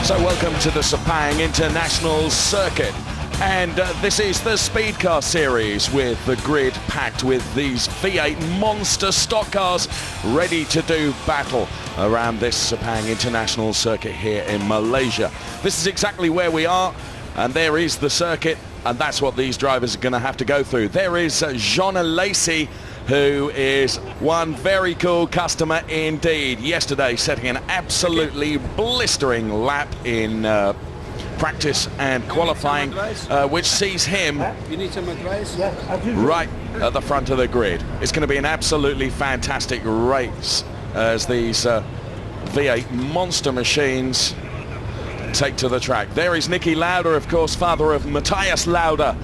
So welcome to the Sepang International Circuit, and this is the Speedcar series with the grid packed with these V8 monster stock cars ready to do battle around this Sepang International Circuit here in Malaysia. This is exactly where we are, and there is the circuit, and that's what these drivers are going to have to go through. There is Jean Alesi, who is one very cool customer indeed. Yesterday setting an absolutely blistering lap in practice and qualifying, which sees him right at the front of the grid. It's going to be an absolutely fantastic race as these V8 monster machines take to the track. There is Niki Lauda, of course, father of Matthias Lauda,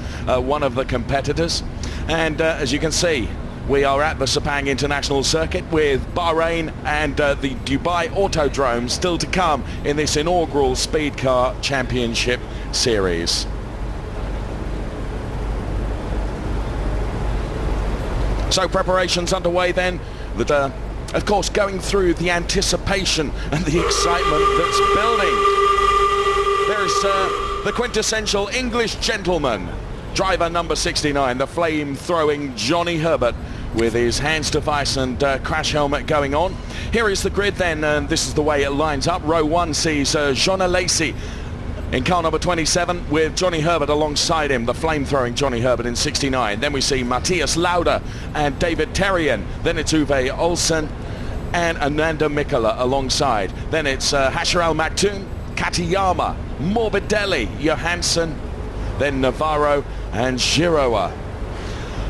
one of the competitors. And as you can see, we are at the Sepang International Circuit with Bahrain and the Dubai Autodrome still to come in this inaugural Speedcar Championship Series. So preparations underway then, that of course going through the anticipation and the excitement that's building. There's the quintessential English gentleman, driver number 69, the flame-throwing Johnny Herbert, with his hands device and crash helmet going on. Here is the grid then, and this is the way it lines up. Row 1 sees Jean Alesi in car number 27 with Johnny Herbert alongside him, the flame-throwing Johnny Herbert in 69. Then we see Matthias Lauda and David Terrien. Then it's Uwe Olsen and Ananda Mikkola alongside. Then it's Hashir Al Maktoum, Katayama, Morbidelli, Johansson, then Navarro and Giroa.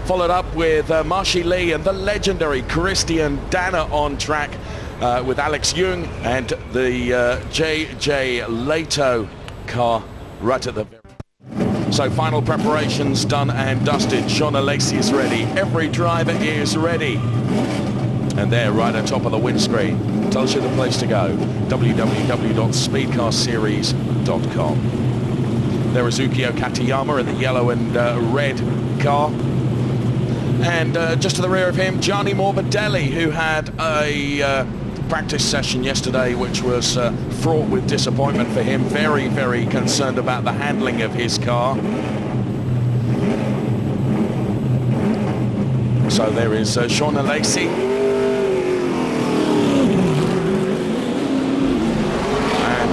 Followed up with Marshy Lee and the legendary Christian Danner on track with Alex Jung and the JJ Leto car right at the very. So final preparations done and dusted. Jean Alesi is ready. Every driver is ready. And there, right at top of the windscreen, tells you the place to go. www.speedcarseries.com. There is Ukio Katayama in the yellow and red car. And just to the rear of him, Gianni Morbidelli, who had a practice session yesterday which was fraught with disappointment for him. Very, very concerned about the handling of his car. So there is Jean Alesi.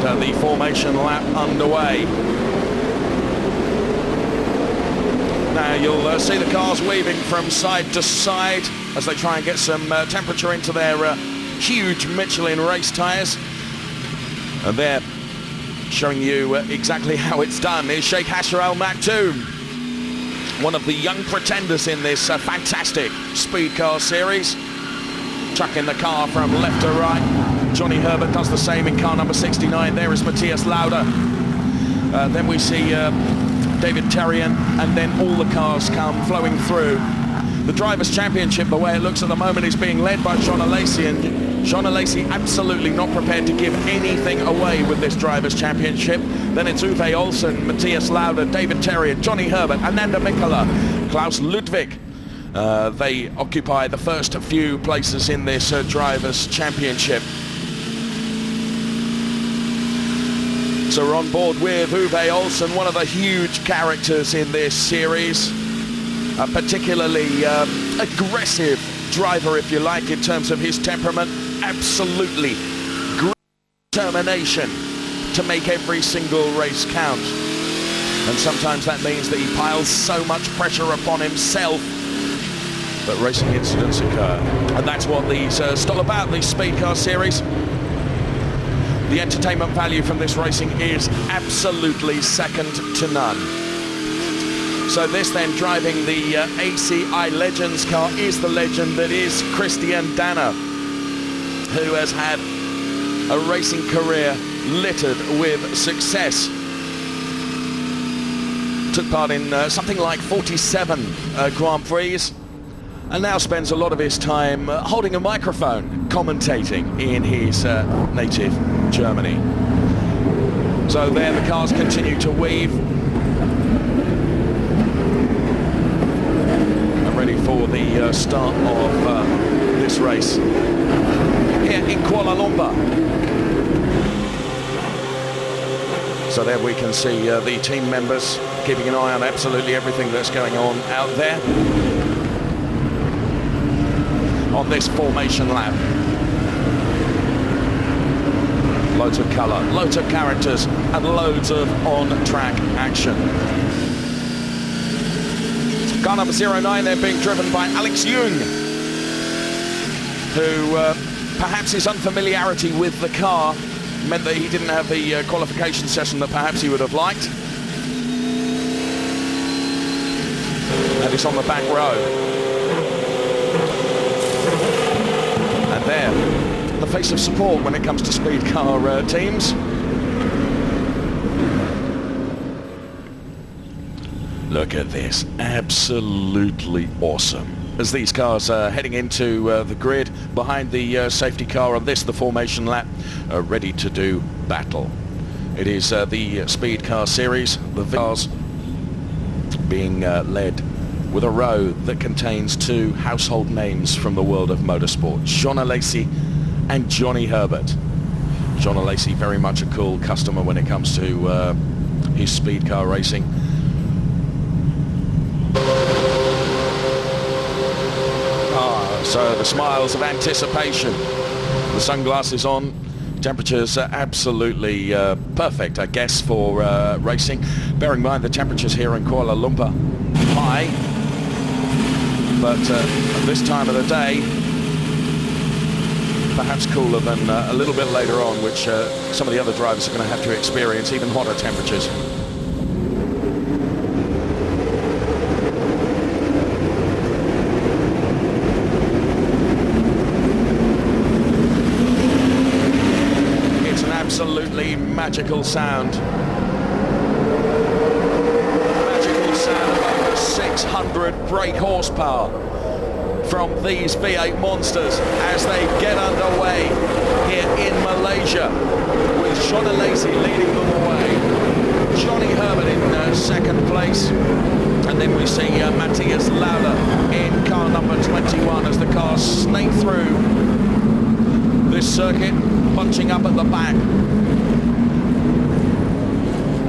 And the formation lap underway. Now you'll see the cars weaving from side to side as they try and get some temperature into their huge Michelin race tyres. And they're showing you exactly how it's done is Sheikh Hashir Al Maktoum, one of the young pretenders in this fantastic Speedcar series. Chucking the car from left to right. Johnny Herbert does the same in car number 69. There is Matthias Lauda. Then we see David Terrien, and then all the cars come flowing through. The Drivers' Championship, the way it looks at the moment, is being led by Jean Alesi, and Jean Alesi absolutely not prepared to give anything away with this Drivers' Championship. Then it's Uwe Olsen, Matthias Lauda, David Terrien, Johnny Herbert, Ananda Mikkola, Klaus Ludwig. They occupy the first few places in this Drivers' Championship. So we're on board with Uwe Olsen, one of the huge characters in this series. A particularly aggressive driver, if you like, in terms of his temperament. Absolutely great determination to make every single race count. And sometimes that means that he piles so much pressure upon himself. But racing incidents occur. And that's what these still about, these Speedcar series. The entertainment value from this racing is absolutely second to none. So this then, driving the ACI Legends car, is the legend that is Christian Danner, who has had a racing career littered with success. Took part in something like 47 Grand Prix, and now spends a lot of his time holding a microphone, commentating in his native Germany. So there the cars continue to weave. And ready for the start of this race here in Kuala Lumpur. So there we can see the team members keeping an eye on absolutely everything that's going on out there on this formation lap. Loads of colour, loads of characters, and loads of on-track action. Car number 09 there being driven by Alex Jung, who perhaps his unfamiliarity with the car meant that he didn't have the qualification session that perhaps he would have liked. And it's on the back row. And there, the face of support when it comes to speed car teams. Look at this, absolutely awesome. As these cars are heading into the grid behind the safety car on this, the formation lap, ready to do battle. It is the speed car series, the cars being led with a row that contains two household names from the world of motorsport, Jean Alesi and Johnny Herbert. Jean Alesi, very much a cool customer when it comes to his speed car racing. So the smiles of anticipation, the sunglasses on, temperatures are absolutely perfect, I guess, for racing. Bearing in mind the temperatures here in Kuala Lumpur high, but at this time of the day, perhaps cooler than a little bit later on, which some of the other drivers are going to have to experience even hotter temperatures. Absolutely magical sound. Magical sound of over 600 brake horsepower from these V8 monsters as they get underway here in Malaysia, with Jean Alesi leading them away. Johnny Herbert in second place. And then we see Matthias Lauda in car number 21 as the cars snake through this circuit, bunching up at the back.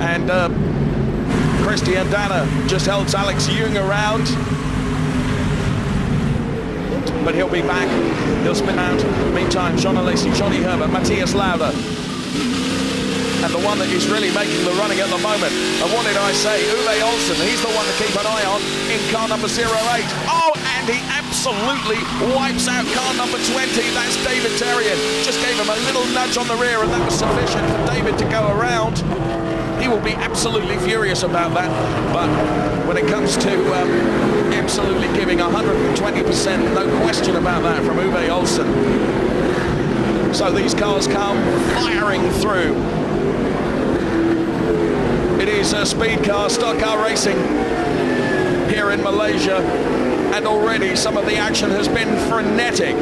And Christian Danner just helps Alex Jung around, but he'll be back, he'll spin out. Meantime, Jean Alesi, Johnny Herbert, Matthias Lauda, and the one that is really making the running at the moment, and what did I say, Uwe Olsen, he's the one to keep an eye on in car number 08. Oh, and he absolutely wipes out car number 20, that's David Terrien. Just gave him a little nudge on the rear, and that was sufficient for David to go around. He will be absolutely furious about that, but when it comes to absolutely giving 120%, no question about that from Uwe Olsen. So these cars come firing through. It is speed car, stock car racing here in Malaysia, and already some of the action has been frenetic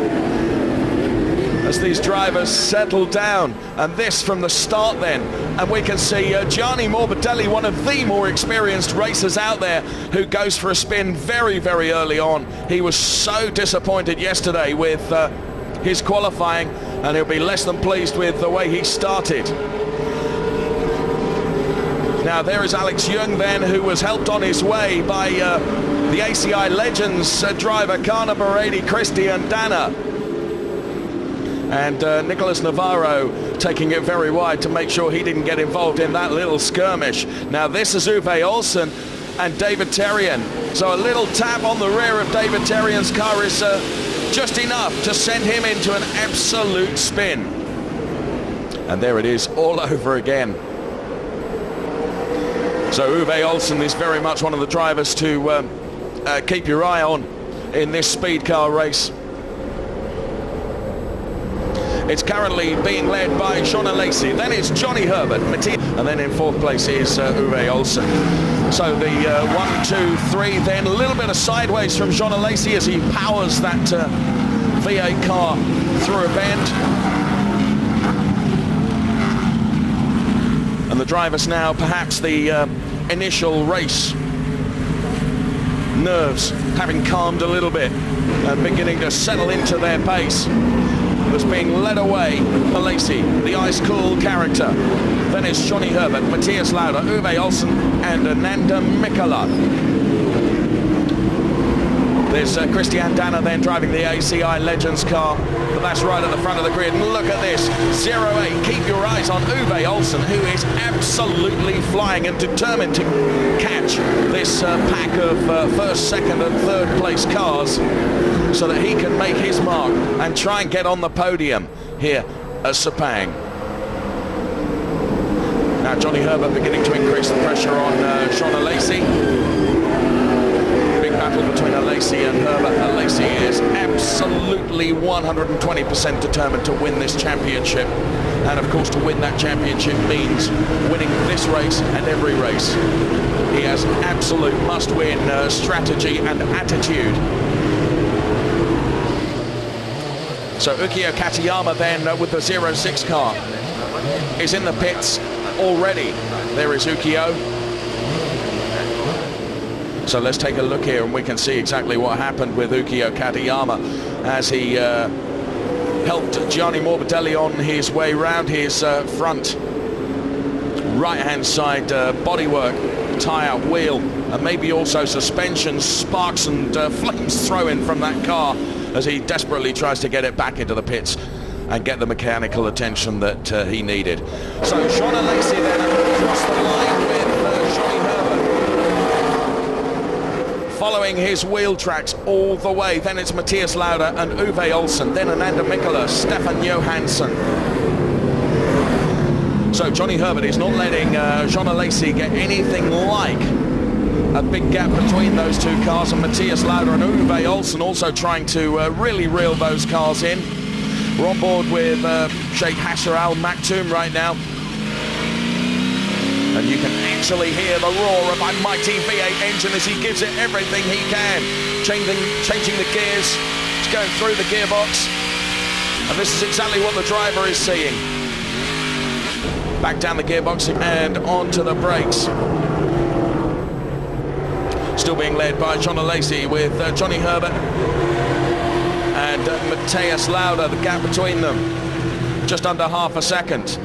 as these drivers settle down, and this from the start then. And we can see Gianni Morbidelli, one of the more experienced racers out there, who goes for a spin very, very early on. He was so disappointed yesterday with his qualifying, and he'll be less than pleased with the way he started. Now there is Alex Jung then, who was helped on his way by the ACI Legends driver, car number 80, Christian Danner. And Nicholas Navarro taking it very wide to make sure he didn't get involved in that little skirmish. Now this is Uwe Olsen and David Terrien. So a little tap on the rear of David Terrien's car is just enough to send him into an absolute spin. And there it is all over again. So Uwe Olsen is very much one of the drivers to keep your eye on in this speed car race. It's currently being led by Jean Alesi, then it's Johnny Herbert, and then in fourth place is Uwe Olsen. So the 1, 2, 3, then a little bit of sideways from Jean Alesi as he powers that V8 car through a bend. And the drivers now, perhaps the initial race nerves having calmed a little bit and beginning to settle into their pace. that's being led away. Malaysia, the ice-cool character. Then it's Johnny Herbert, Matthias Lauda, Uwe Olsen, and Ananda Mikkola. There's Christian Danner then driving the ACI Legends car, but that's right at the front of the grid. And look at this, 0-8. Keep your eyes on Uwe Olsen, who is absolutely flying and determined to catch this pack of first, second and third place cars so that he can make his mark and try and get on the podium here at Sepang. Now Johnny Herbert beginning to increase the pressure on Jean Alesi. Battle between Alesi and Herbert. Alesi is absolutely 120% determined to win this championship, and of course to win that championship means winning this race and every race. He has absolute must-win strategy and attitude. So Ukio Katayama then with the 06 car is in the pits already. There is Ukio. So let's take a look here and we can see exactly what happened with Ukio Katayama as he helped Gianni Morbidelli on his way round his front right-hand side bodywork, tyre, wheel, and maybe also suspension, sparks and flames thrown from that car as he desperately tries to get it back into the pits and get the mechanical attention that he needed. So Jean Alesi then across the line with Johnny Herbert, following his wheel tracks all the way. Then it's Matthias Lauda and Uwe Olsen, then Ananda Mikkola, Stefan Johansson. So Johnny Herbert is not letting Jean Alesi get anything like a big gap between those two cars, and Matthias Lauda and Uwe Olsen also trying to really reel those cars in. We're on board with Sheikh Hasser Al Maktoum right now. And you can actually hear the roar of a mighty V8 engine as he gives it everything he can. Changing the gears, it's going through the gearbox. And this is exactly what the driver is seeing. Back down the gearbox and onto the brakes. Still being led by Jean Alesi with Johnny Herbert and Matthias Lauda, the gap between them just under half a second.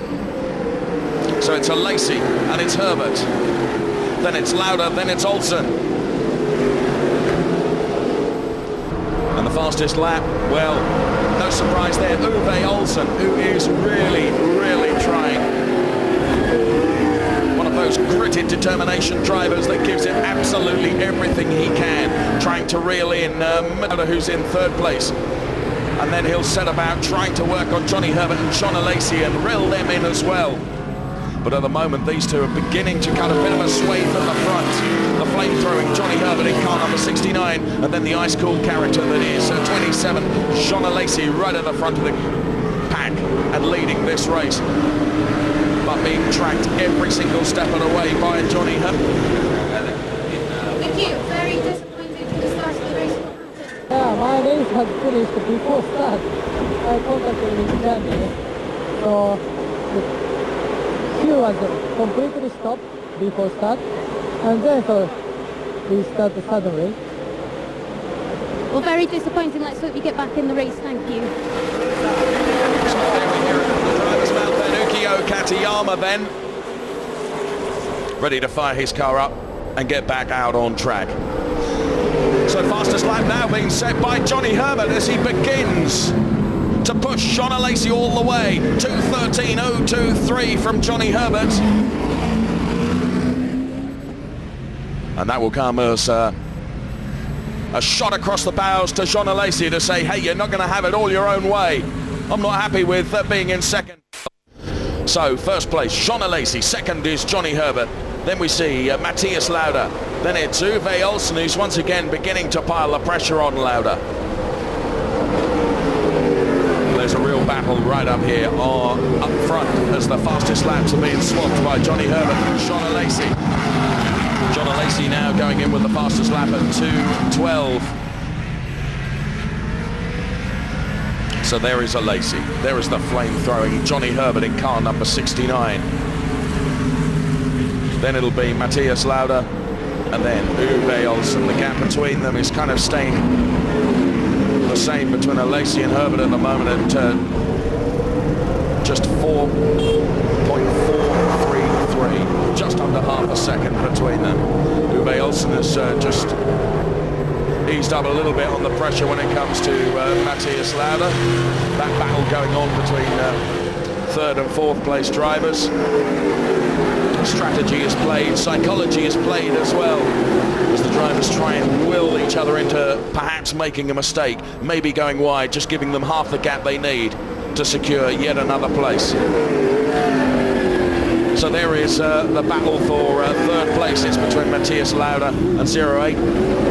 So it's Alesi and it's Herbert, then it's Lauda, then it's Olsen. And the fastest lap, well, no surprise there, Uwe Olsen, who is really, really trying. One of those gritted determination drivers that gives it absolutely everything he can, trying to reel in Lauda, who's in third place. And then he'll set about trying to work on Johnny Herbert and Jean Alesi and reel them in as well. But at the moment, these two are beginning to cut a bit of a swathe at the front. The flame-throwing Johnny Herbert in car number 69, and then the ice-cool character that is 27, Jean Alesi, right at the front of the pack and leading this race. But being tracked every single step of the way by Johnny Herbert. Thank you. Very disappointed for the start of the race. Yeah, my race had finished before start. I contacted with Johnny. So the queue was completely stopped before start, and then so we started suddenly. Well, very disappointing. Let's hope you get back in the race. Thank you. So there we hear it from the driver's mouth then. Ukio Katayama then ready to fire his car up and get back out on track. So fastest lap now being set by Johnny Herbert as he begins to push Jean Alesi all the way. 2:13.023 from Johnny Herbert. And that will come as a shot across the bows to Jean Alesi to say, hey, you're not going to have it all your own way. I'm not happy with being in second. So first place, Jean Alesi. Second is Johnny Herbert. Then we see Matthias Lauda. Then it's Uwe Olsen, who's once again beginning to pile the pressure on Lauda. There's a real battle right up here or up front as the fastest laps are being swapped by Johnny Herbert and Jean Alesi. Jean Alesi now going in with the fastest lap at 2:12. So there is Alesi. There is the flame-throwing Johnny Herbert in car number 69. Then it'll be Matthias Lauda and then Uwe Olsen. The gap between them is kind of staying the same between Lacey and Herbert at the moment at just 4.433, just under half a second between them. Uwe Olsen has just eased up a little bit on the pressure when it comes to Matthias Lauda. That battle going on between third and fourth place drivers. Strategy is played, psychology is played as well, as the drivers try and will each other into perhaps making a mistake, maybe going wide, just giving them half the gap they need to secure yet another place. So there is the battle for third place. It's between Matthias Lauda and 08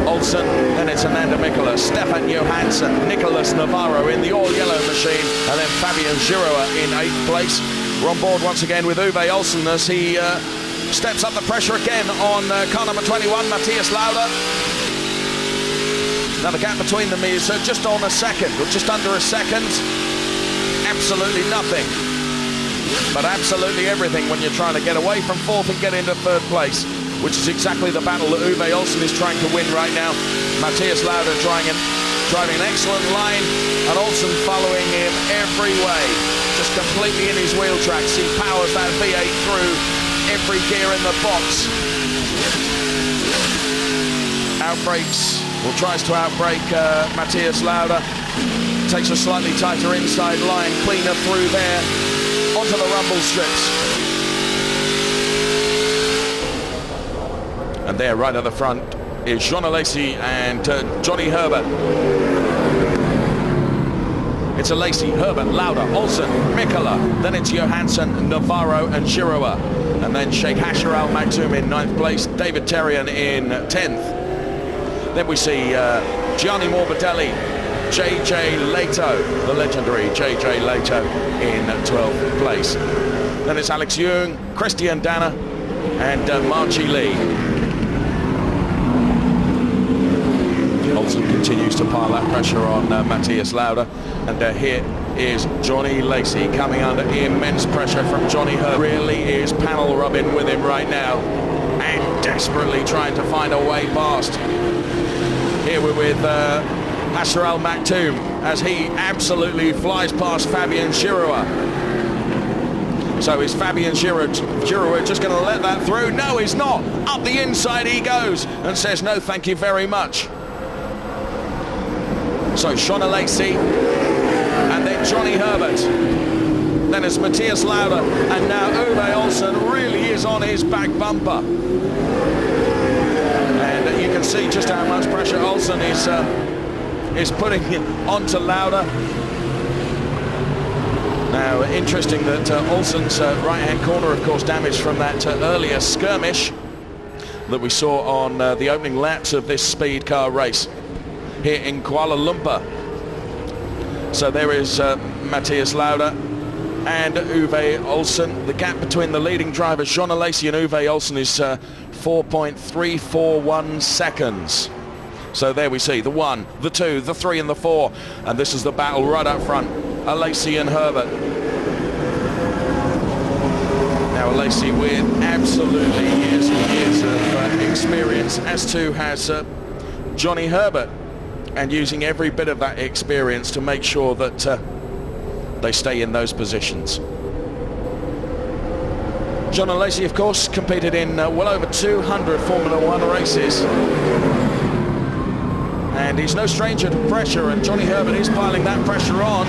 Olsen, then it's Ananda Mikkola, Stefan Johansson, Nicholas Navarro in the all-yellow machine, and then Fabian Giroa in 8th place. We're on board once again with Uwe Olsen as he steps up the pressure again on car number 21, Matthias Lauda. Now the gap between them is just on a second, or just under a second. Absolutely nothing, but absolutely everything when you're trying to get away from fourth and get into third place, which is exactly the battle that Uwe Olsen is trying to win right now. Matthias Lauda driving an excellent line, and Olsen following him every way, just completely in his wheel tracks. He powers that V8 through every gear in the box. Outbrakes, or tries to outbrake Matthias Lauda. Takes a slightly tighter inside line, cleaner through there, onto the rumble strips. And there, right at the front, is Jean Alesi and Johnny Herbert. It's Alesi, Herbert, Lauda, Olsen, Mikkola. Then it's Johansson, Navarro and Giroa. And then Sheikh Hasher Al Maktoum in 9th place, David Terrian in 10th. Then we see Gianni Morbidelli, JJ Leto, the legendary JJ Leto in 12th place. Then it's Alex Young, Christian Danner and Marchi Lee. Olsen continues to pile that pressure on Matthias Lauda, and here is Johnny Lacey coming under immense pressure from Johnny Herbert. Really is panel rubbing with him right now and desperately trying to find a way past. Here we're with Hasher Al Maktoum as he absolutely flies past Fabian Giroa. So is Fabian Giroa just going to let that through? No, he's not. Up the inside he goes and says no thank you very much. So Sean Alesi and then Johnny Herbert. Then it's Matthias Lauda, and now Uwe Olsen really is on his back bumper. And you can see just how much pressure Olsen is putting onto Lauda. Now, interesting that Olsen's right-hand corner, of course, damaged from that earlier skirmish that we saw on the opening laps of this speed car race here in Kuala Lumpur. So there is Matthias Lauda and Uwe Olsen. The gap between the leading drivers, Jean Alesi and Uwe Olsen, is 4.341 seconds. So there we see the 1, the 2, the 3 and the 4. And this is the battle right up front, Alesi and Herbert. Now Alesi with absolutely years and years of experience, as too has Johnny Herbert, and using every bit of that experience to make sure that they stay in those positions. John Alesi, of course, competed in well over 200 Formula One races. And he's no stranger to pressure, and Johnny Herbert is piling that pressure on.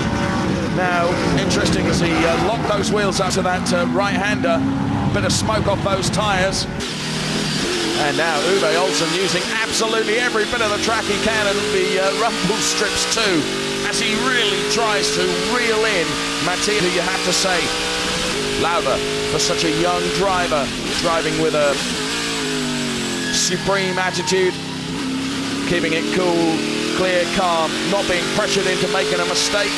Now, interesting as he locked those wheels up to that right-hander, bit of smoke off those tyres. And now Uwe Olsen using absolutely every bit of the track he can, and the rumble strips too, as he really tries to reel in Matthias, who you have to say, Lauda, for such a young driver, driving with a supreme attitude, keeping it cool, clear, calm, not being pressured into making a mistake,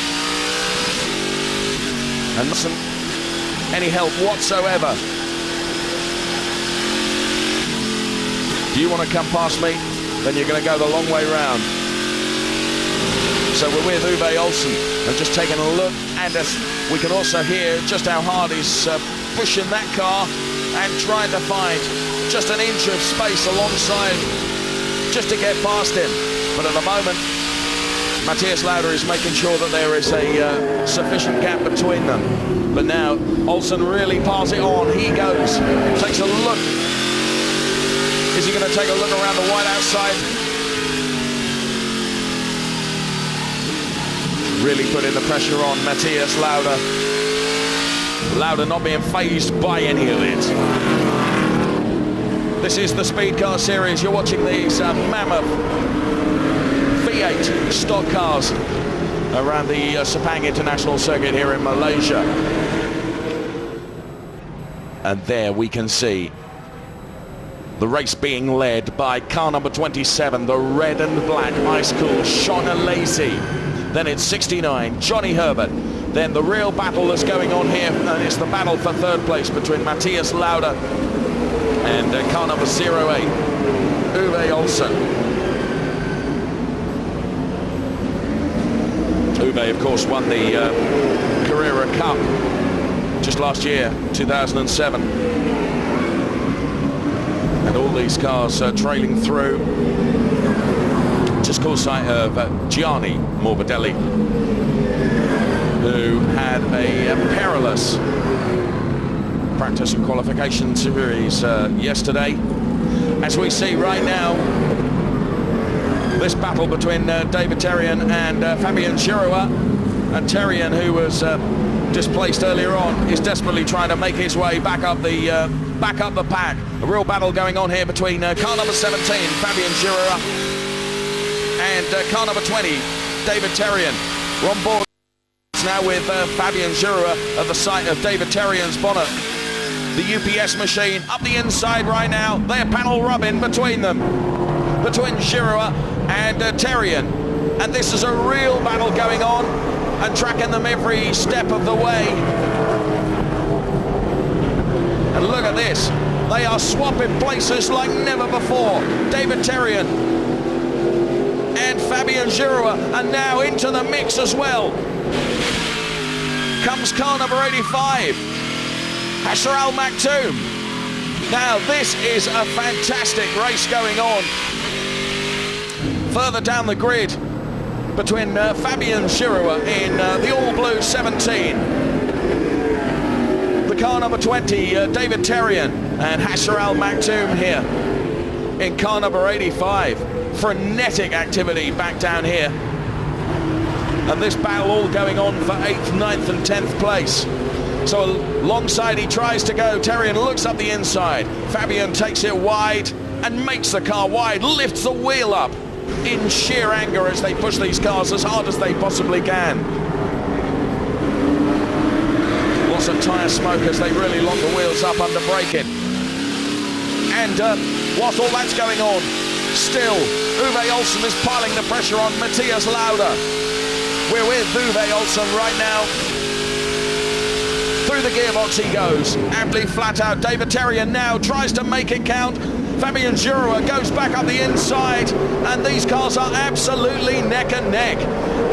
and not any help whatsoever. Do you want to come past me? Then you're going to go the long way round. So we're with Uwe Olsen and just taking a look, and we can also hear just how hard he's pushing that car and trying to find just an inch of space alongside just to get past him. But at the moment, Matthias Lauda is making sure that there is a sufficient gap between them. But now Olsen really passes it on. He goes, takes a look. Is he going to take a look around the wide outside? Really putting the pressure on Matthias Lauda. Lauda not being phased by any of it. This is the Speedcar Series. You're watching these mammoth V8 stock cars around the Sepang International Circuit here in Malaysia. And there we can see the race being led by car number 27, the red and black ice cool Shauna Lacey. Then it's 69, Johnny Herbert. Then the real battle that's going on here, and it's the battle for third place between Matthias Lauda and car number 08, Uwe Olsen. Uwe, of course, won the Carrera Cup just last year, 2007. And all these cars trailing through. Just caught sight of Gianni Morbidelli, who had a perilous practice and qualification series yesterday. As we see right now, this battle between David Terrien and Fabien Giroux. And Terrien, who was displaced earlier on, is desperately trying to make his way back up the pack. A real battle going on here between car number 17, Fabien Giroux, and car number 20, David Terrien. We're on board now with Fabien Giroux at the site of David Terrien's bonnet. The UPS machine up the inside right now. They're panel rubbing between them, between Giroux and Terrien. And this is a real battle going on and tracking them every step of the way. And look at this. They are swapping places like never before. David Terrien and Fabien Giroux are now into the mix as well. Comes car number 85, Hasher Al Maktoum. Now this is a fantastic race going on. Further down the grid between Fabien Giroux in the all-blue 17, the car number 20, David Terrien, and Hasher Al Maktoum here in car number 85. Frenetic activity back down here. And this battle all going on for 8th, 9th and 10th place. So alongside he tries to go. Terrien looks up the inside. Fabien takes it wide and makes the car wide, lifts the wheel up in sheer anger as they push these cars as hard as they possibly can. Lots of tyre smoke as they really lock the wheels up under braking. And whilst all that's going on, still Uwe Olsen is piling the pressure on Matthias Lauda. We're with Uwe Olsen right now. Through the gearbox he goes, amply flat out. David Terrien now tries to make it count. Fabien Giroux goes back up the inside, and these cars are absolutely neck and neck.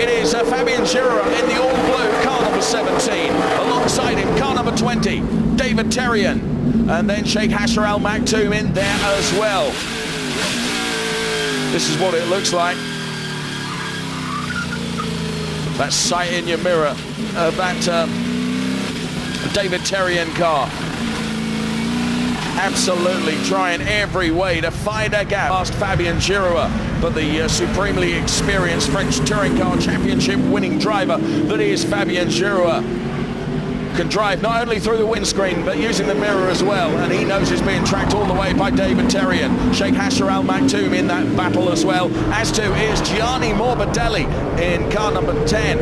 It is Fabien Giroux in the all-blue, car number 17. Alongside him, car number 20, David Terrien. And then Sheikh Hasher Al Maktoum in there as well. This is what it looks like. That sight in your mirror of that David Terrien car. Absolutely trying every way to find a gap past Fabien Giroux, but the supremely experienced French Touring Car Championship winning driver that is Fabien Giroux can drive not only through the windscreen but using the mirror as well, and he knows he's being tracked all the way by David Terrien. Sheikh Hasher Al Maktoum in that battle as well, as to is Gianni Morbidelli in car number 10.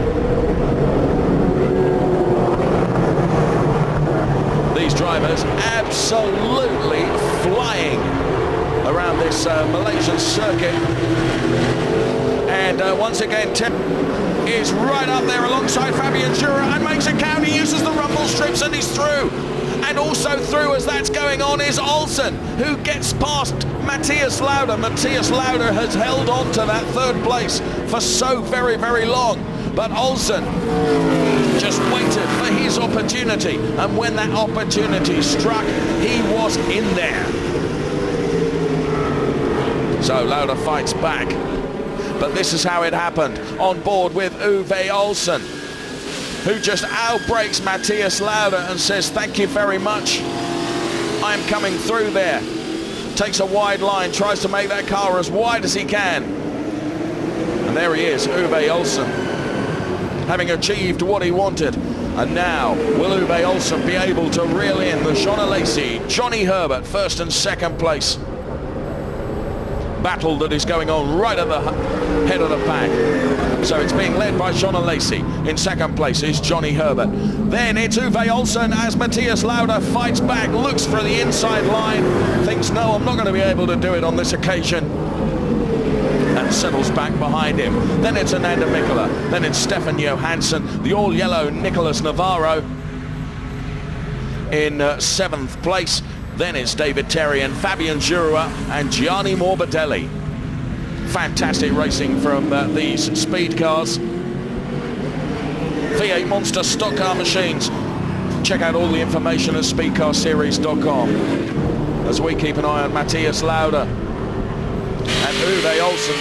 These drivers absolutely flying around this Malaysian circuit. And once again, Tim is right up there alongside Fabien Giroux and makes a count. He uses the rumble strips and he's through. And also through as that's going on is Olsen, who gets past Matthias Lauda. Matthias Lauda has held on to that third place for so very, very long. But Olsen just waited for his opportunity, and when that opportunity struck, he was in there. So Lauda fights back. But this is how it happened. On board with Uwe Olsen, who just outbrakes Matthias Lauda and says, thank you very much. I'm coming through there. Takes a wide line, tries to make that car as wide as he can. And there he is, Uwe Olsen, having achieved what he wanted. And now, will Uwe Olsen be able to reel in the Jean Alesi, Johnny Herbert, first and second place? Battle that is going on right at the head of the pack. So it's being led by Jean Alesi. In second place is Johnny Herbert. Then it's Uwe Olsen as Matthias Lauda fights back, looks for the inside line, thinks, no, I'm not going to be able to do it on this occasion, and settles back behind him. Then it's Ananda Mikkola. Then it's Stefan Johansson, the all-yellow Nicholas Navarro in seventh place. Then it's David Terrien, Fabian Giroux and Gianni Morbidelli. Fantastic racing from these speed cars. V8 Monster stock car machines. Check out all the information at speedcarseries.com as we keep an eye on Matthias Lauda and Uwe Olsen.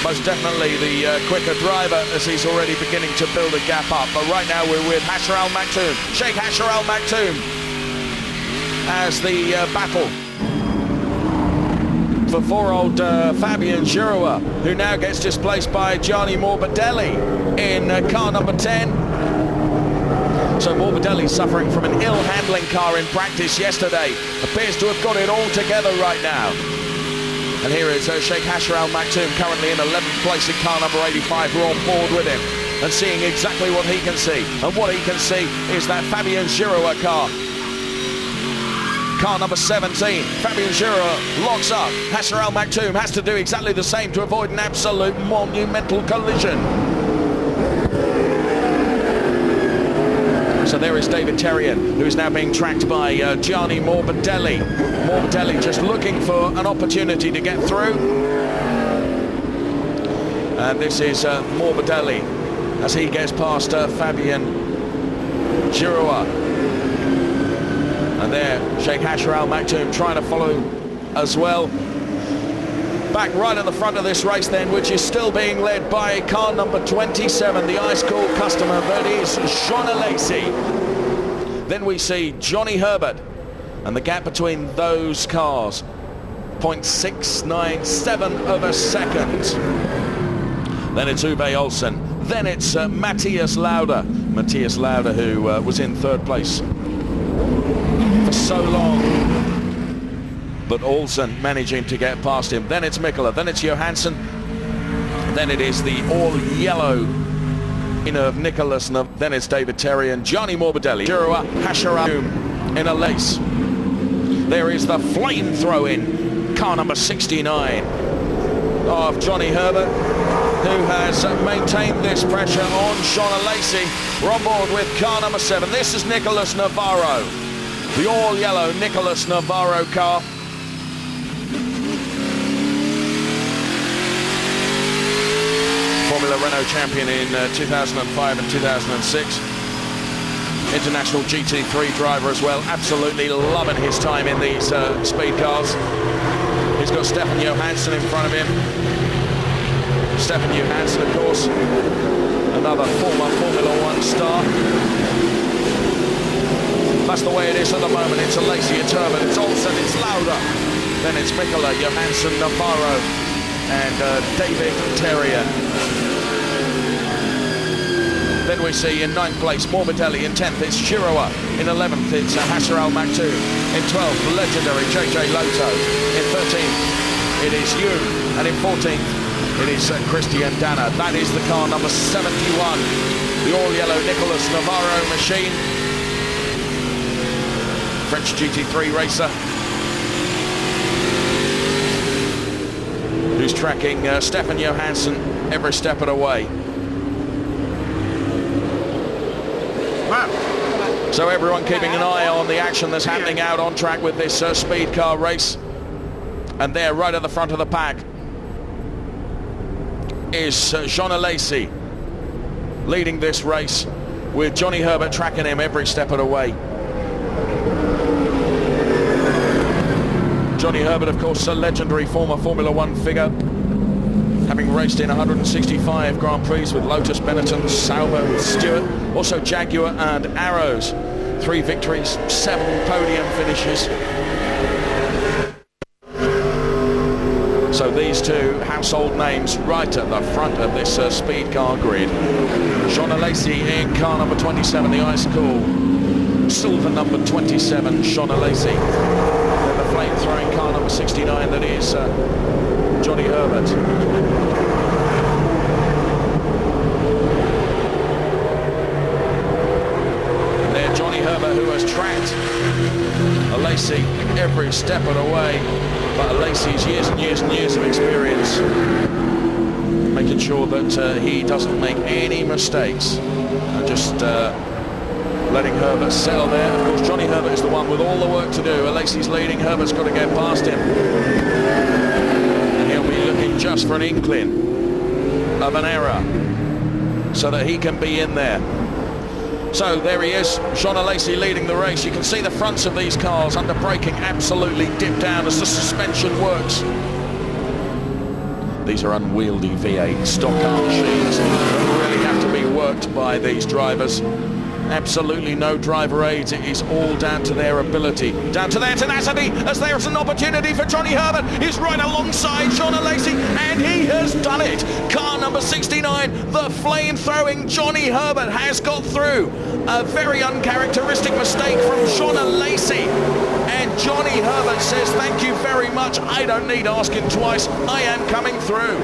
Most definitely the quicker driver, as he's already beginning to build a gap up. But right now we're with Hasher Al Maktoum, Sheikh Hasher Al Maktoum, as the battle for poor old Fabian Giroux, who now gets displaced by Gianni Morbidelli in car number 10. So Morbidelli, suffering from an ill handling car in practice yesterday, appears to have got it all together right now. And here is Sheikh Hasher Al Maktoum, currently in 11th place in car number 85. We're on board with him and seeing exactly what he can see. And what he can see is that Fabian Giroux car. Car number 17, Fabian Giroux locks up. Hasher Al Maktoum has to do exactly the same to avoid an absolute monumental collision. So there is David Terrien, who is now being tracked by Gianni Morbidelli. Morbidelli just looking for an opportunity to get through. And this is Morbidelli as he gets past Fabian Giroux. And there, Sheikh Hasher Al Maktoum trying to follow as well. Back right at the front of this race then, which is still being led by car number 27, the ice cool customer, that is Jean Alesi. Then we see Johnny Herbert, and the gap between those cars, 0.697 of a second. Then it's Uwe Olsen. Then it's Matthias Lauda. Matthias Lauda, who was in third place for so long, but Olsen managing to get past him. Then it's Mikkola, then it's Johansson, then it is the all-yellow of Nicholas, then it's David Terrien, Gianni Morbidelli, Giroux, Hasher Al Maktoum in a lace. There is the flame-throwing car number 69 of Johnny Herbert, who has maintained this pressure on Jean Alesi. We're on board with car number 7. This is Nicholas Navarro, the all-yellow Nicholas Navarro car. Formula Renault champion in 2005 and 2006. International GT3 driver as well. Absolutely loving his time in these speed cars. He's got Stefan Johansson in front of him. Stefan Johansson, of course, another former Formula One star. That's the way it is at the moment. It's Alesi, it's Herbert, it's Olsen, it's Lauda. Then it's Mikkola, Johansson, Navarro, and David Terrien. Then we see in 9th place Morbidelli, in 10th it's Giroux, in 11th it's Hasher Al Maktoum, in 12th the legendary JJ Lotto, in 13th it is Yu, and in 14th it is Christian Danner. That is the car number 71, the all-yellow Nicholas Navarro machine. French GT3 racer, who's tracking Stefan Johansson every step of the way. Wow. So everyone keeping an eye on the action that's happening out on track with this speed car race. And there, right at the front of the pack, is Jean Alesi leading this race, with Johnny Herbert tracking him every step of the way. Johnny Herbert, of course, a legendary former Formula One figure, having raced in 165 Grand Prix with Lotus, Benetton, Sauber, Stewart, also Jaguar and Arrows. 3 victories, 7 podium finishes. So these two household names right at the front of this Speedcar grid. Jean Alesi in car number 27, the ice cool silver number 27, Jean Alesi. Then the flame-throwing car number 69, that is Johnny Herbert. And there Johnny Herbert, who has tracked Alesi every step of the way. But Alesi's years and years and years of experience, making sure that he doesn't make any mistakes, and just letting Herbert settle there. Of course, Johnny Herbert is the one with all the work to do. Alesi's leading, Herbert's got to get past him. And he'll be looking just for an inkling of an error so that he can be in there. So there he is, Jean Alesi leading the race. You can see the fronts of these cars under braking absolutely dip down as the suspension works. These are unwieldy V8 stock car machines that really have to be worked by these drivers. Absolutely no driver aids. It is all down to their ability, down to their tenacity, as there's an opportunity for Johnny Herbert. He's right alongside Jean Alesi, and he has done it. Car number 69, the flame-throwing Johnny Herbert has got through. A very uncharacteristic mistake from Jean Alesi. And Johnny Herbert says, thank you very much. I don't need asking twice. I am coming through.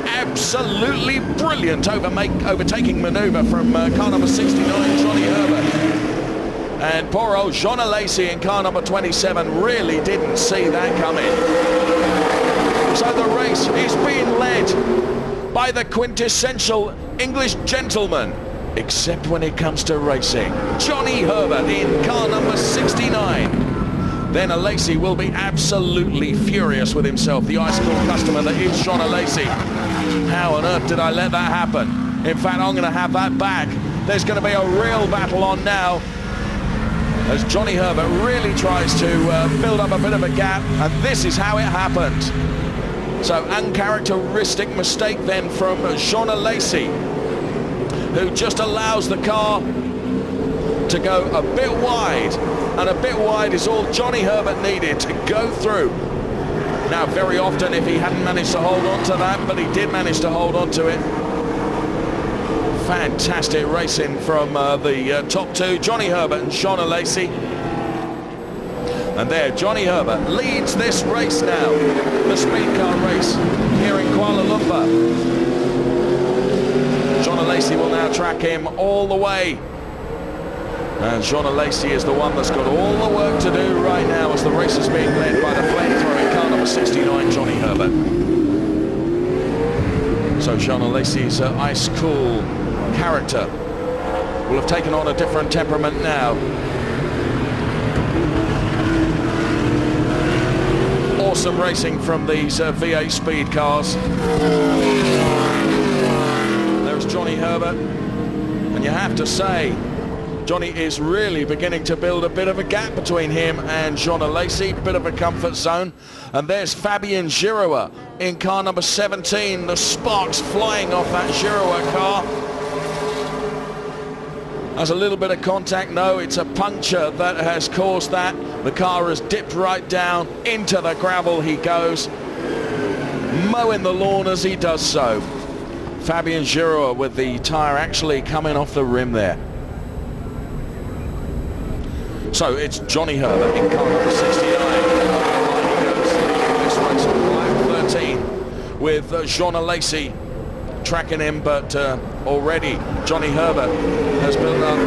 Absolutely brilliant overtaking manoeuvre from car number 69, Johnny Herbert. And poor old Jean Alesi in car number 27 really didn't see that coming. So the race is being led by the quintessential English gentleman, except when it comes to racing. Johnny Herbert in car number 69. Then Alesi will be absolutely furious with himself, the ice cool customer that is Jean Alesi. How on earth did I let that happen? In fact, I'm going to have that back. There's going to be a real battle on now as Johnny Herbert really tries to build up a bit of a gap, and this is how it happened. So uncharacteristic mistake then from Jean Alesi, who just allows the car to go a bit wide, and a bit wide is all Johnny Herbert needed to go through. Now, very often if he hadn't managed to hold on to that, but he did manage to hold on to it. Fantastic racing from the top two, Johnny Herbert and Jean Alesi. And there, Johnny Herbert leads this race now, the Speedcar race here in Kuala Lumpur. Jean Alesi will now track him all the way. And Jean Alesi is the one that's got all the work to do right now as the race is being led by the flame-throwing car number 69, Johnny Herbert. So Jean Alesi's ice-cool character will have taken on a different temperament now. Awesome racing from these V8 speed cars. There's Johnny Herbert, and you have to say, Johnny is really beginning to build a bit of a gap between him and Jean Alesi, bit of a comfort zone. And there's Fabien Giroux in car number 17, the sparks flying off that Giroux car. There's a little bit of contact, no, it's a puncture that has caused that. The car has dipped right down into the gravel he goes, mowing the lawn as he does so. Fabien Giroux with the tyre actually coming off the rim there. So it's Johnny Herbert in car number 69. This race on lap 13 with Jean Alesi tracking him, but already Johnny Herbert has built up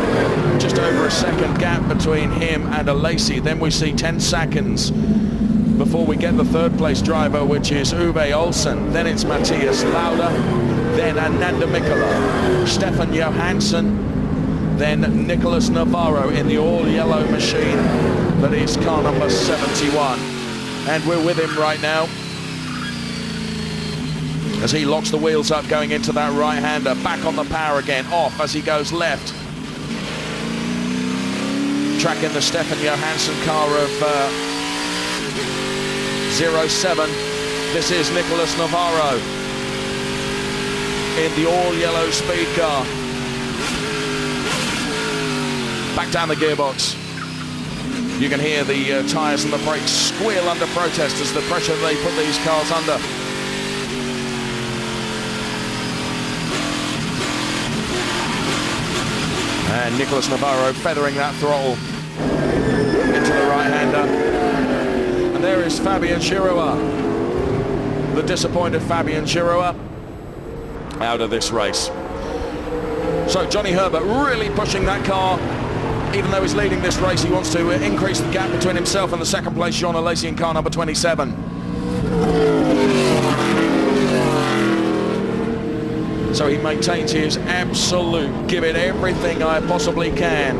just over a second gap between him and Alesi. Then we see 10 seconds before we get the third place driver, which is Uwe Olsen. Then it's Matthias Lauda, then Ananda Mikkola, Stefan Johansson, then Nicholas Navarro in the all-yellow machine that is car number 71. And we're with him right now as he locks the wheels up going into that right-hander. Back on the power again, off as he goes left. Tracking the Stefan Johansson car of 07. This is Nicholas Navarro. in the all-yellow speed car. Back down the gearbox. You can hear the tyres and the brakes squeal under protest as the pressure they put these cars under. And Nicholas Navarro feathering that throttle into the right-hander. And there is Fabian Chiroa, the disappointed Fabian Chiroa, out of this race. So Johnny Herbert really pushing that car. Even though he's leading this race, he wants to increase the gap between himself and the second place Jean Alesi in car number 27. So he maintains his absolute give it everything I possibly can.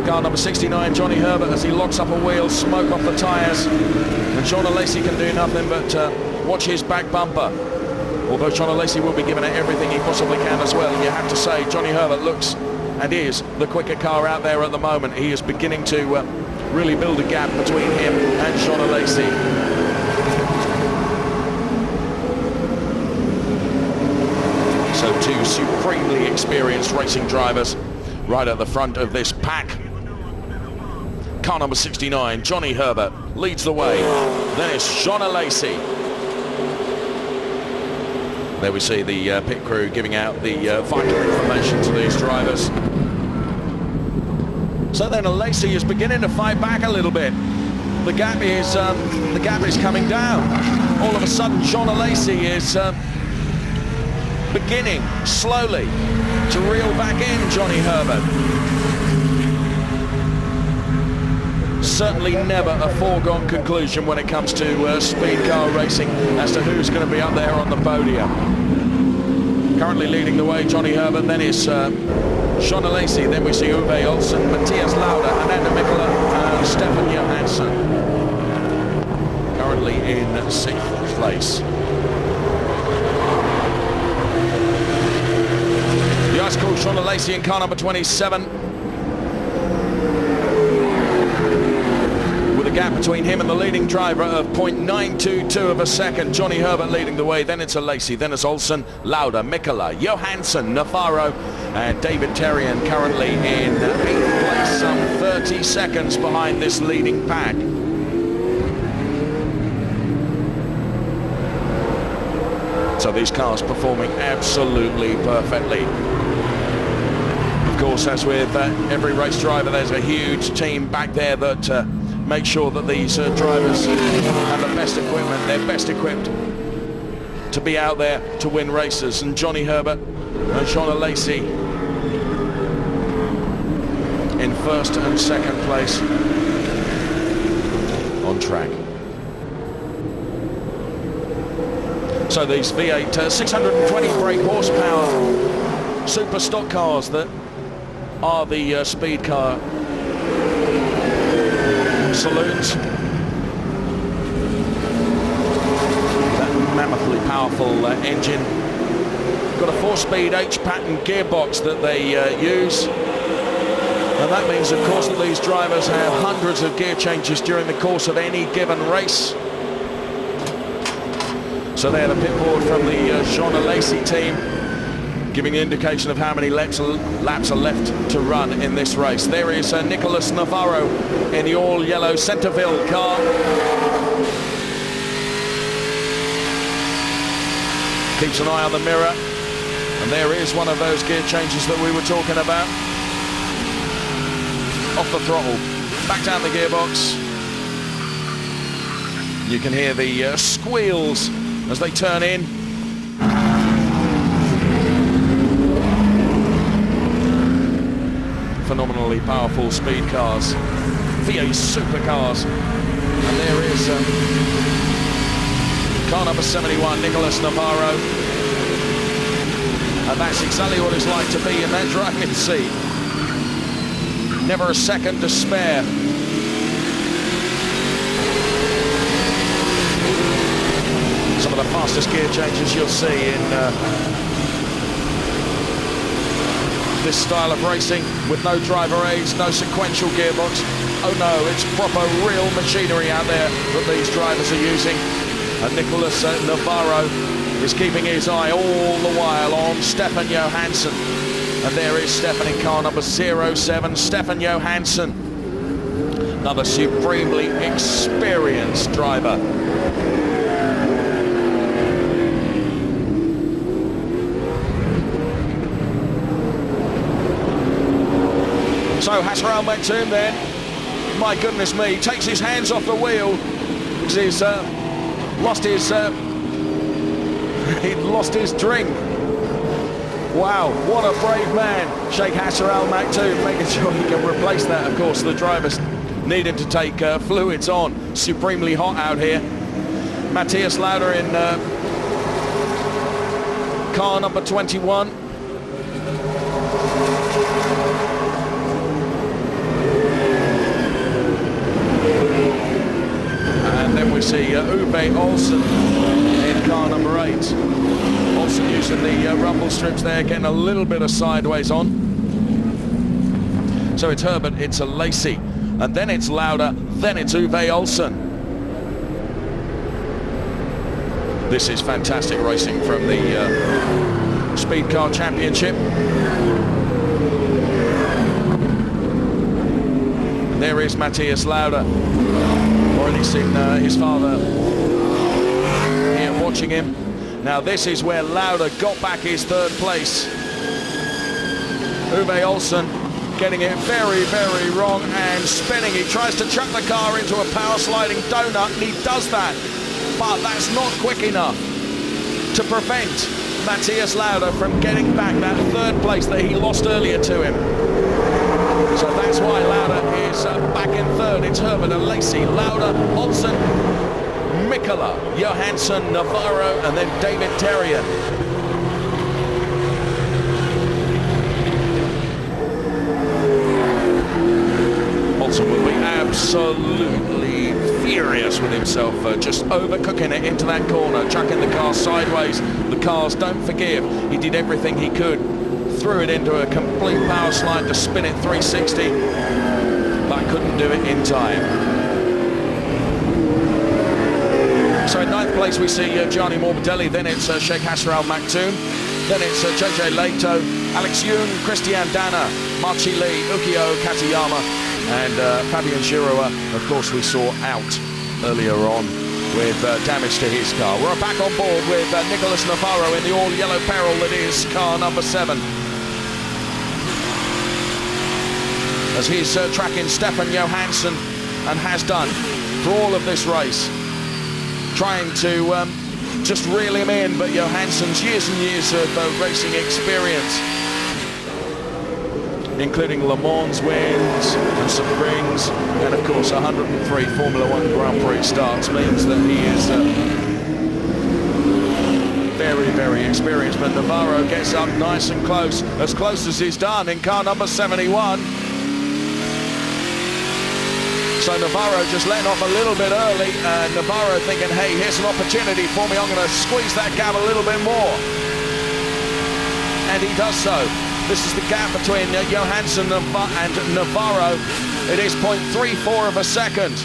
Car number 69, Johnny Herbert, as he locks up a wheel, smoke off the tyres. And Jean Alesi can do nothing but watch his back bumper. Although Jean Alesi will be giving it everything he possibly can as well. And you have to say, Johnny Herbert looks and is the quicker car out there at the moment. He is beginning to really build a gap between him and Jean Alesi. So two supremely experienced racing drivers right at the front of this pack. Car number 69, Johnny Herbert, leads the way. Then it's Jean Alesi. There we see the pit crew giving out the vital information to these drivers. So then Alesi is beginning to fight back a little bit. The gap is coming down. All of a sudden, Jean Alesi is beginning slowly to reel back in Johnny Herbert. Certainly never a foregone conclusion when it comes to speed car racing as to who's going to be up there on the podium. Currently leading the way, Johnny Herbert, then is Jean Alesi, then we see Uwe Olsen, Matthias Lauda, Ananda Mikkola and Stefan Johansson. Currently in 6th place. The ice cool Jean Alesi in car number 27. Gap between him and the leading driver of 0.922 of a second. Johnny Herbert leading the way, then it's Alesi, then it's Olsen, Lauda, Mikkola, Johansson, Navarro and David Terrien currently in 8th place, some 30 seconds behind this leading pack. So these cars performing absolutely perfectly. Of course, as with every race driver, there's a huge team back there that make sure that these drivers have the best equipment, they're best equipped to be out there to win races. And Johnny Herbert and Jean Alesi in 1st and 2nd place on track. So these V8 620 brake horsepower super stock cars that are the speed car saloons. That mammothly powerful engine. Got a 4-speed H-pattern gearbox that they use. And that means, of course, that these drivers have hundreds of gear changes during the course of any given race. So there, the pit board from the Jean Alesi team, giving the indication of how many laps are left to run in this race. There is Nicholas Navarro in the all-yellow Centerville car. Keeps an eye on the mirror. And there is one of those gear changes that we were talking about. Off the throttle, back down the gearbox. You can hear the squeals as they turn in. Phenomenally powerful speed cars, V8 supercars. And there is car number 71, Nicholas Navarro. And that's exactly what it's like to be in that driving seat. Never a second to spare. Some of the fastest gear changes you'll see in this style of racing, with no driver aids, no sequential gearbox. Oh no, it's proper real machinery out there that these drivers are using. And Nicholas Navarro is keeping his eye all the while on Stefan Johansson. And there is Stefan in car number 07, Stefan Johansson. Another supremely experienced driver. So Hassan Al-Maktoum then, my goodness me, takes his hands off the wheel. He's lost his he'd lost his drink. Wow, what a brave man, Sheikh Hassan Al-Maktoum, making sure he can replace that. Of course, the drivers need him to take fluids on. Supremely hot out here. Matthias Lauda in car number 21. And then we see Uwe Olsen in car number 8. Olsen using the rumble strips there, getting a little bit of sideways on. So it's Herbert, it's a Lacey, and then it's Lauda, then it's Uwe Olsen. This is fantastic racing from the Speedcar Championship. And there is Matthias Lauda. Already seen his father here watching him. Now this is where Lauda got back his 3rd place. Uwe Olsen getting it very, very wrong and spinning. He tries to chuck the car into a power sliding donut, and he does that. But that's not quick enough to prevent Matthias Lauda from getting back that 3rd place that he lost earlier to him. So that's why Lauda is back in 3rd. It's Herbert and Lacey, Lauda, Olsen, Mikola, Johansson, Navarro, and then David Terrier. Olsen will be absolutely furious with himself for just overcooking it into that corner, chucking the car sideways. The cars don't forgive. He did everything he could. Threw it into a complete power slide to spin it 360, but couldn't do it in time. So in 9th place we see Gianni Morbidelli, then it's Sheikh Hassan Al-Maktoum, then it's JJ Leito, Alex Yoon, Christian Dana, Marchi Lee, Ukio Katayama, and Fabian Giroua, of course, we saw out earlier on with damage to his car. We're back on board with Nicolas Navarro in the all-yellow peril that is car number 7. As he's tracking Stefan Johansson, and has done for all of this race, trying to just reel him in, but Johansson's years and years of racing experience, including Le Mans wins and some rings, and of course 103 Formula 1 Grand Prix starts, means that he is very, very experienced. But Navarro gets up nice and close as he's done in car number 71. So Navarro just letting off a little bit early, and Navarro thinking, hey, here's an opportunity for me, I'm going to squeeze that gap a little bit more. And he does so. This is the gap between Johansson and Navarro. It is 0.34 of a second.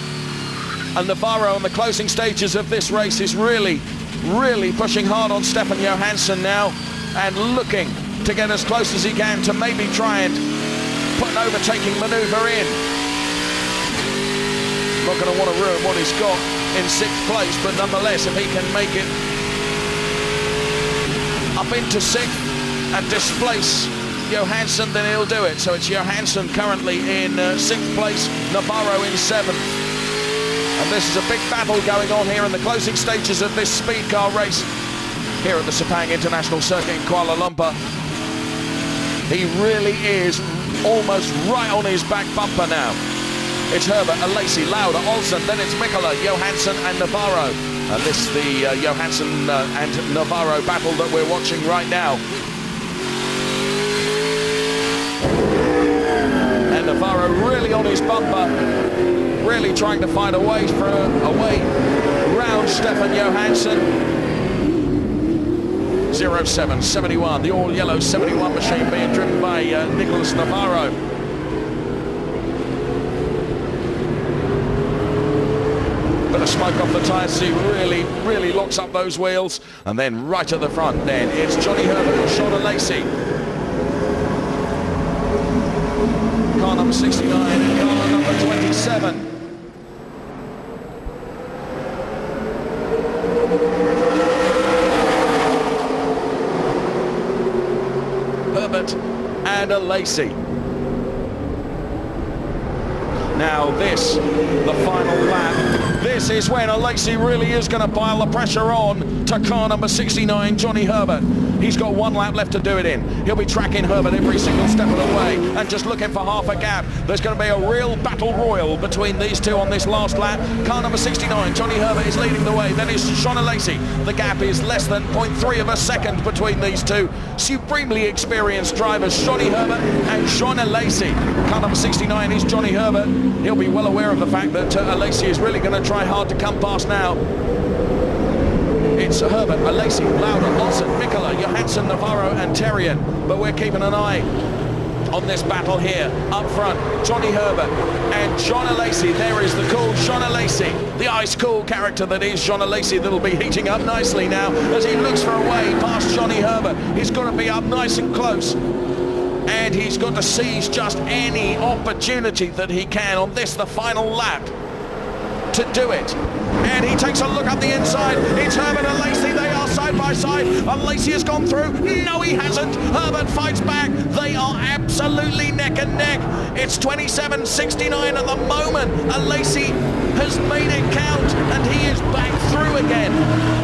And Navarro in the closing stages of this race is really, really pushing hard on Stefan Johansson now, and looking to get as close as he can to maybe try and put an overtaking manoeuvre in. Not going to want to ruin what he's got in 6th place, but nonetheless, if he can make it up into 6th and displace Johansson, then he'll do it. So it's Johansson currently in 6th place, Navarro in 7th. And this is a big battle going on here in the closing stages of this Speedcar race here at the Sepang International Circuit in Kuala Lumpur. He really is almost right on his back bumper now. It's Herbert, Lacey, Lauda, Olsen, then it's Mikola, Johansson and Navarro. And this is the Johansson and Navarro battle that we're watching right now. And Navarro really on his bumper, really trying to find a way around Stefan Johansson. 0771, the all-yellow 71 machine being driven by Nicolas Navarro. But a smoke off the tyres. He really locks up those wheels. And then right at the front then, it's Johnny Herbert and Shauna Lacey. Car number 69 and car number 27. Herbert and a Lacey. Now this, the final lap, this is when a Lacey really is going to pile the pressure on to car number 69, Johnny Herbert. He's got one lap left to do it in. He'll be tracking Herbert every single step of the way and just looking for half a gap. There's going to be a real battle royal between these two on this last lap. Car number 69, Johnny Herbert is leading the way. Then it's Shauna Lacey. The gap is less than 0.3 of a second between these two supremely experienced drivers, Johnny Herbert and Shauna Lacey. Car number 69 is Johnny Herbert. He'll be well aware of the fact that Lacey is really going to try hard to come past now. It's Herbert, Lacey, Lauda, Olsen, Mikola, Johansson, Navarro and Terrien. But we're keeping an eye on this battle here. Up front, Johnny Herbert and Shauna Lacey. There is the cool Shauna Lacey, the ice cool character that is Shauna Lacey, that'll be heating up nicely now as he looks for a way past Johnny Herbert. He's got to be up nice and close. And he's got to seize just any opportunity that he can on this, the final lap, to do it. And he takes a look up the inside. It's Herbert and Lacey. They are side by side. And Lacey has gone through. No, he hasn't. Herbert fights back. They are absolutely neck and neck. It's 27.69 at the moment. And Lacey has made it count. And he is back through again.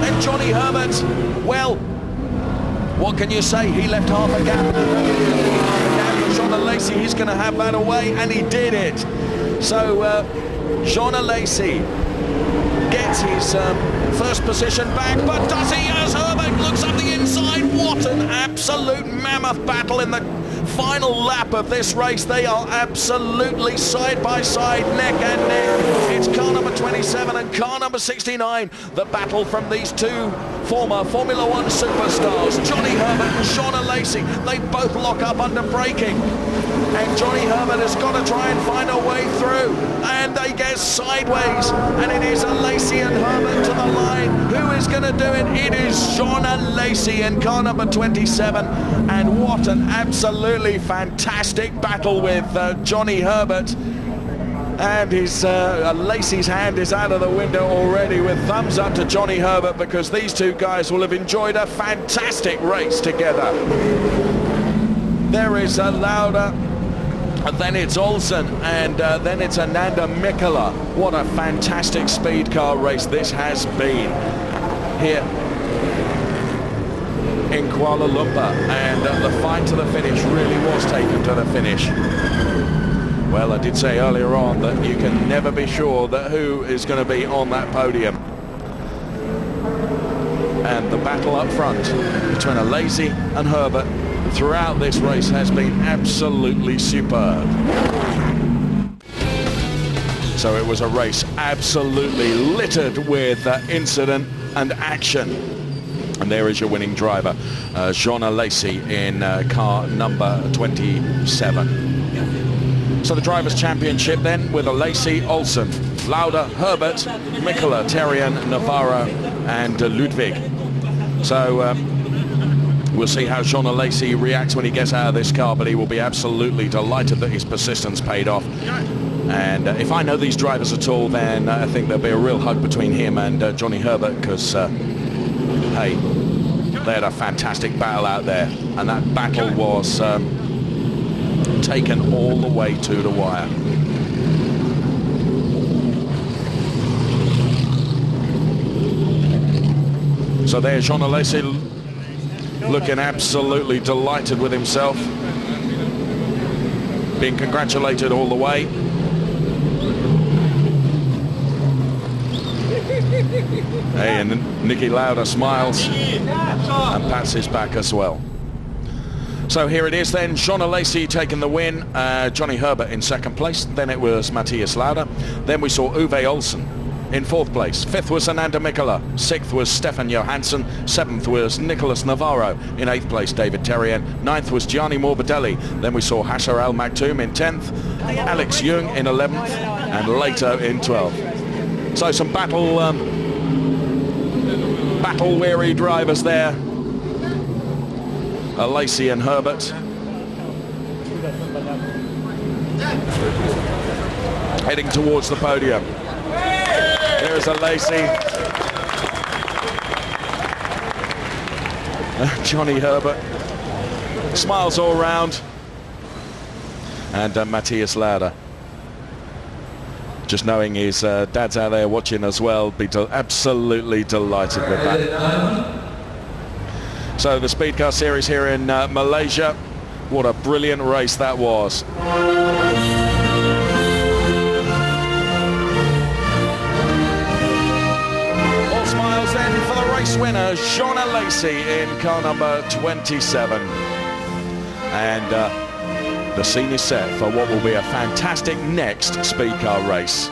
And Johnny Herbert, well, what can you say? He left half a gap. Shauna Lacey, he's going to have that away, and he did it. So Shauna Lacey gets his first position back, but does he as Herbert looks up the inside? What an absolute mammoth battle in the final lap of this race. They are absolutely side by side, neck and neck. It's car number 27 and car number 69. The battle from these two former Formula One superstars, Johnny Herbert and Shauna Lacey. They both lock up under braking. And Johnny Herbert has got to try and find a way through. And they get sideways. And it is a Lacey and Herbert to the line. Who is going to do it? It is Shauna Lacey in car number 27. And what an absolutely fantastic battle with Johnny Herbert. And his Lacey's hand is out of the window already with thumbs up to Johnny Herbert, because these two guys will have enjoyed a fantastic race together. There is Lauda, and then it's Olsen, and then it's Ananda Mikola. What a fantastic speed car race this has been here in Kuala Lumpur, and the fight to the finish really was taken to the finish. Well, I did say earlier on that you can never be sure that who is going to be on that podium. And the battle up front between a Lacey and Herbert throughout this race has been absolutely superb. So it was a race absolutely littered with incident and action. And there is your winning driver, Shauna Lacey in car number 27. So the Drivers' Championship then with a Lacey, Olsen, Lauda, Herbert, Mikola, Terrien, Navarro and Ludwig. So we'll see how Shauna Lacey reacts when he gets out of this car, but he will be absolutely delighted that his persistence paid off. And if I know these drivers at all, then I think there'll be a real hug between him and Johnny Herbert, because, hey, they had a fantastic battle out there, and that battle was taken all the way to the wire. So there's Shauna Lacey looking absolutely delighted with himself, being congratulated all the way. Hey, and Niki Lauda smiles and pats his back as well. So here it is then, Shauna Lacey taking the win, Johnny Herbert in second place, then it was Matthias Lauda, then we saw Uwe Olsen in fourth place, fifth was Ananda Mikola, sixth was Stefan Johansson, seventh was Nicholas Navarro, in eighth place David Terrien, ninth was Gianni Morbidelli, then we saw Hasser Al Maktoum in 10th, Alex Young in 11th and Leto in 12th. So some battle-weary drivers there. Lacey and Herbert. Heading towards the podium. There's a Lacey. Johnny Herbert. Smiles all round. And Matthias Lauda. Just knowing his dad's out there watching as well, be absolutely delighted with that. So the Speedcar Series here in Malaysia. What a brilliant race that was. All smiles then for the race winner, Jean Lacey in car number 27. And the scene is set for what will be a fantastic next Speedcar race.